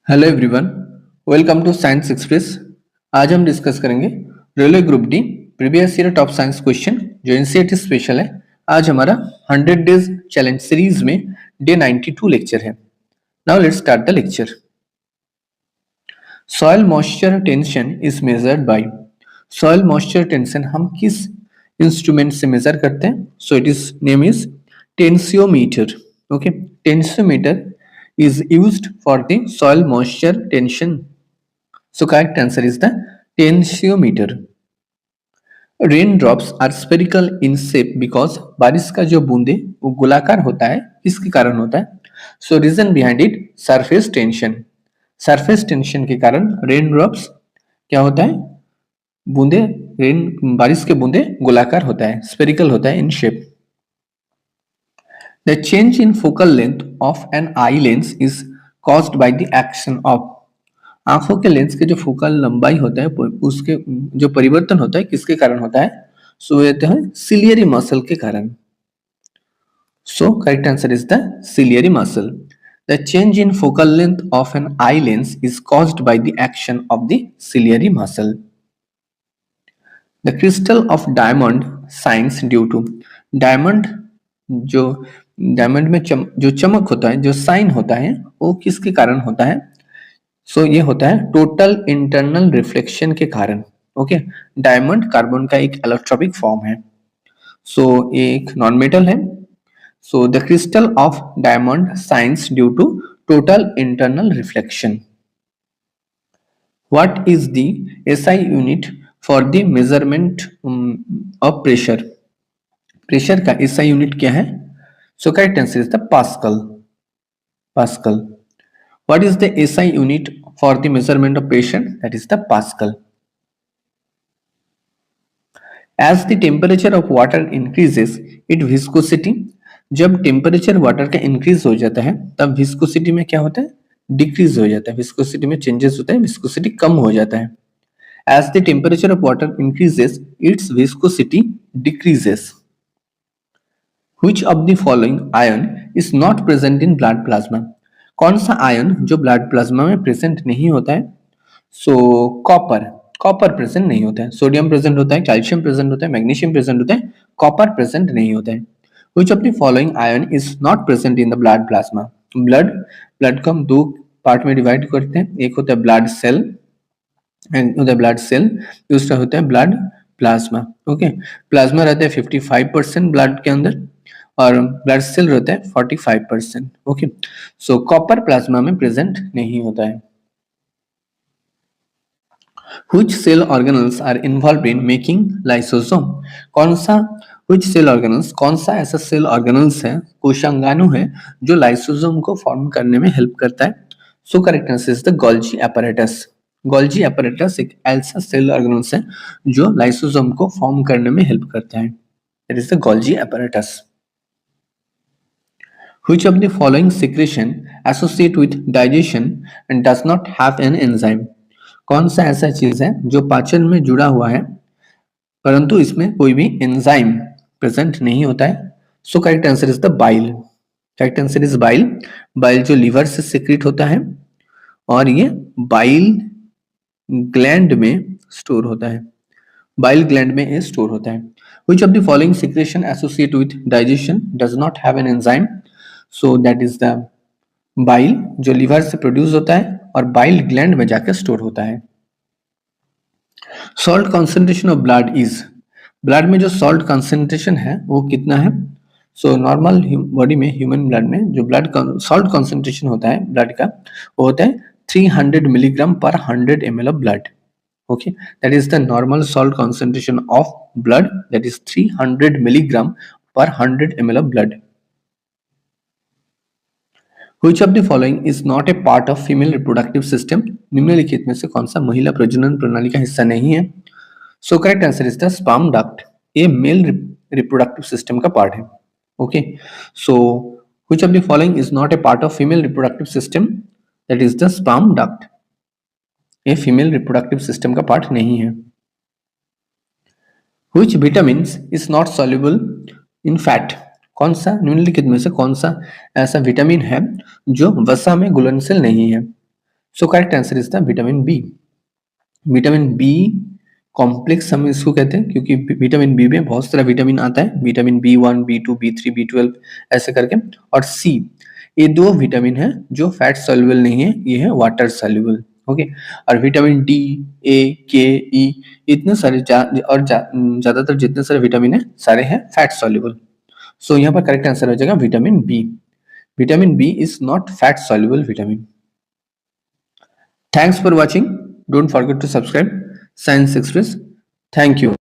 Hello everyone, welcome to science express. आज हम discuss करेंगे railway group D previous year top science question जो NCERT special है। आज हमारा 100 डेज चैलेंज सीरीज में डे 92 लेक्चर है। Now let's start the lecture. Soil moisture tension is measured by. Soil moisture tension हम किस इंस्ट्रूमेंट से मेजर करते हैं? So it is name is tensiometer. Okay, tensiometer is used for the soil moisture tension. So correct answer is the tensiometer. Raindrops are spherical in shape because बारिश का जो बूंदे वो गोलाकार होता है, किसके कारण होता है? So reason behind it surface tension. Surface tension के कारण raindrops क्या होता है? बूंदे बारिश के बूंदे गोलाकार होता है, spherical होता है in shape. The change in focal length of an eye lens is caused by the action of। आंखों के लेंस के जो फोकल लंबाई होता है उसके जो परिवर्तन होता है किसके कारण होता है? सो ये है सिलियरी मसल के कारण। सो correct answer is the ciliary muscle. The change in focal length of an eye lens is caused by the action of the ciliary muscle. The crystal of diamond shines due to। Diamond जो diamond में जो चमक होता है, जो sign होता है, वो किसके कारण होता है? सो ये होता है टोटल इंटरनल रिफ्लेक्शन के कारण। ओके, डायमंड कार्बन का एक एलोट्रोपिक फॉर्म है। सो ये एक नॉन मेटल है। So the crystal of diamond shines due to total internal reflection. What is the SI unit for the measurement of pressure? Pressure का SI unit क्या है? So correct answer is the pascal. Pascal. What is the SI unit for the measurement of pressure? That is the Pascal. As the temperature of water increases, its viscosity। जब temperature water का increase हो जाता है तब viscosity में क्या होता है? डिक्रीज हो जाता है। विस्कोसिटी में चेंजेस होता है, विस्कोसिटी कम हो जाता है। As the temperature of water increases, its viscosity decreases. Which of the following ion is not present in blood plasma? कौन सा आयन जो ब्लड प्लाज्मा में प्रेजेंट नहीं होता है? सो कॉपर। कॉपर प्रेजेंट नहीं होता है। सोडियम प्रेजेंट होता है, कैल्शियम प्रेजेंट होता है, मैग्नीशियम प्रेजेंट होता है, कॉपर प्रेजेंट नहीं होता है। Which of the following ion is not present in the blood plasma? Blood को हम दो पार्ट में डिवाइड करते हैं। एक होता है ब्लड सेल, दूसरा होता है ब्लड प्लाज्मा। ओके, प्लाज्मा रहता है 55% ब्लड के अंदर और ब्लड सेल रहता है 45%। ओके, सो कॉपर प्लाज्मा में प्रेजेंट नहीं होता है। Which cell organelles are involved in making lysosome? कौन सा which cell organelles, कौन सा ऐसा सेल ऑर्गेनल्स है, कोशांगाणु है जो लाइसोसोम को फॉर्म करने में हेल्प करता है? So correct answer is the Golgi apparatus. Golgi apparatus एक ऐसा सेल ऑर्गेनल्स है जो लाइसोसोम को फॉर्म करने में हेल्प करता है। It is the Golgi apparatus. Which of the following secretion associate with digestion and does not have an enzyme? कौन सा ऐसा चीज है जो पाचन में जुड़ा हुआ है परंतु इसमें कोई भी एंजाइम प्रेजेंट नहीं होता है? So correct answer is the bile. Correct answer is bile. Bile जो लीवर से सिक्रेट होता है और ये बाइल ग्लैंड में स्टोर होता है। बाइल ग्लैंड में ये स्टोर होता है। Which of the following secretion associate with digestion does not have an enzyme? So that is the bile जो लीवर से प्रोड्यूस होता है और बाइल ग्लैंड में जाकर स्टोर होता है। Salt concentration of blood is. Blood में जो सॉल्ट कॉन्सेंट्रेशन है वो कितना है? सो नॉर्मल बॉडी में, ह्यूमन ब्लड में जो ब्लड सॉल्ट कॉन्सेंट्रेशन होता है ब्लड का वो होता है 300 मिलीग्राम पर 100 ml of blood. Okay, that is the normal salt concentration of blood, that is 300 milligram पर 100 ml of blood. Which of the following is not a part of female reproductive system? निम्नलिखित में से कौन सा महिला प्रजनन प्रणाली का हिस्सा नहीं है? So correct answer is the sperm duct. ये मेल reproductive system का पार्ट है। Okay, so which of the following is not a part of female reproductive system? That is the sperm duct. ये फीमेल reproductive system का part नहीं है। Which vitamins is not soluble in fat? कौन सा निम्नलिखित में से कौन सा ऐसा विटामिन है जो वसा में घुलनशील नहीं है? So correct answer is the vitamin B. Vitamin B complex हम इसको कहते हैं क्योंकि विटामिन बी में बहुत सारा विटामिन आता है, vitamin B1, B2, B3, B12 ऐसे करके। और सी, ये दो विटामिन है जो फैट सॉल्युबल नहीं है, ये है वाटर सॉल्युबल। ओके, और विटामिन डी, ए, के, ई, इतने सारे ज्यादातर जितने सारे विटामिन है सारे हैं फैट सॉल्युबल। सो यहाँ पर करेक्ट आंसर हो जाएगा vitamin B. Vitamin B is not fat soluble vitamin. Thanks for watching. Don't forget to subscribe Science Express. Thank you.